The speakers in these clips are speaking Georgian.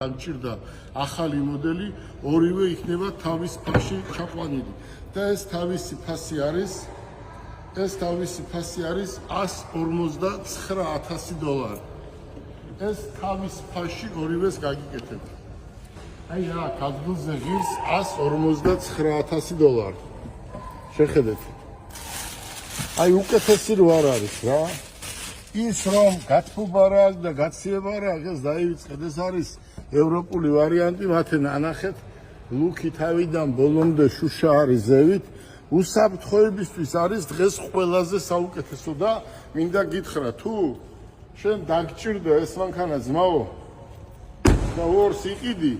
Გამჭირდა ახალი მოდელი, ორივე იქნება თავის ფასში ჩაყვანილი. და ეს თავისი ფასი არის, ეს თავისი ფასი არის $159,000. ეს თავის ფასში ორივეს გაგიკეთებთ. აი რა, კადრზე ღირს $159,000. შეხედეთ. აი უკეთესი რო არ არის რა. ის რომ გათბობა რა აქვს და გაცივება რა აქვს, ეს დაივიწყეთ, ეს არის ევროპული ვარიანტი, მათე ნანახეთ, ლუკი თავიდან ბოლომდე შუშა არის ზევით, უსაფრთხოებისთვის არის დღეს ყველაზე საუკეთესო და მინდა გითხრა, თუ შენ დაგჭირდა ეს მანქანა ძმაო და ორს იყიდი,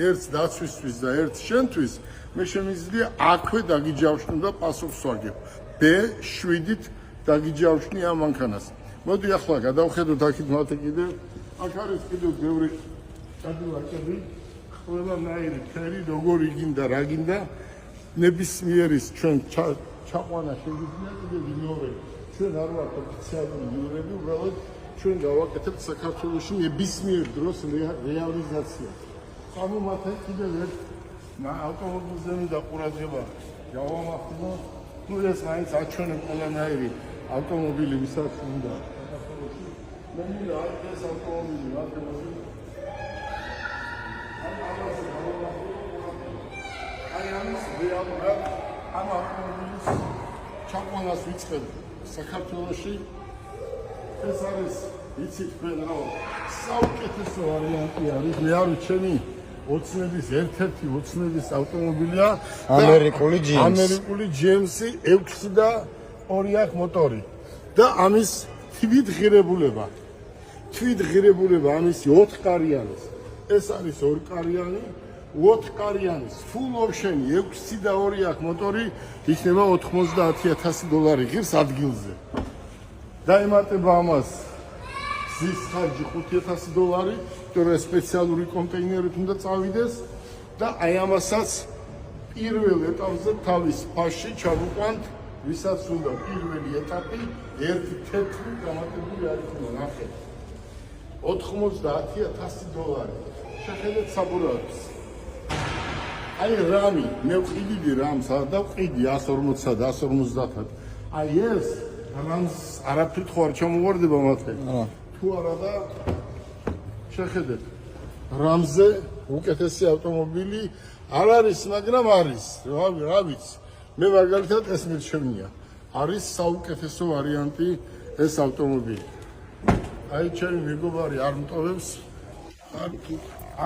ერთს დაცვისთვის და ერთს შენთვის, მე შემიძლია აქვე დაგიჯავშნო და პასუხს ვაგებ. B7-ით დაგიჯავშნი ამ მანქანას. მოდი ახლა გადავხედოთ აქეთ მათე კიდევ, აქ არის კიდევ ბევრი ჩადივარკები, ყველანაირი ფერი, როგორი გინდა, რა გინდა, ნებისმიერის ჩვენ ჩაყვანა შეგვიძლია კიდევ ვინორე. ჩვენ არ ვართ ოფიციალური ვინორები, უბრალოდ ჩვენ გავაკეთებთ საქართველოში ნებისმიერ დროს რეალიზაცია. სამომათე კიდევ ერთ ავტომობილზე მინდა ყურადღება გავამახვილო, თუ ეს მაინც აჩვენებს ყველანაირი ავტომობილი ვისაც უნდა. მე მინდა ეს ავტომობილი ვაკეთებ. აი ამის რეალურად ამ ავტომობილის ჩაყვანას ვიწყებ საქართველოში. ეს არის იცით თქვენ რა საუკეთესო ვარიანტი არის. მე არ ვიცი ოცნების ერთ-ერთი ოცნების ავტომობილია ამერიკული GMC 6 და 2 აქ მოტორი და ამის თვითღირებულება ამის 4 კარიანის. ეს არის 2 კარიანი, 4 კარიანის full option 6 და 2 აქ მოტორი იქნება $90,000 ღირს ადგილზე. დაემატება ამას ზის ხარჯი $5,000, იმიტომ სპეციალური კონტეინერით უნდა წავიდეს და აი ამასაც პირველ ეტაპზე თავის ფასში ჩავუყვანთ, ვისაც უნდა პირველი ეტაპი ერთი თეთრი გამატებული არ იქნება, ნახეთ. $90,000. შეხედეთ საბურავს. აი რამი, მე ვყიდი რამს და ვყიდი 140 და 150-ად. აი ეს რამს არაფრით ხო არ ჩამოვარდება მათე. თუ არა და შეხედეთ. რამზე უკეთესი ავტომობილი არ არის, მაგრამ არის. რა ვიცი. მე მაგალითად ეს მირჩევნია. არის საუკეთესო ვარიანტი ეს ავტომობილი. აი ჩემი მეგობარი არ მტოვებს. არ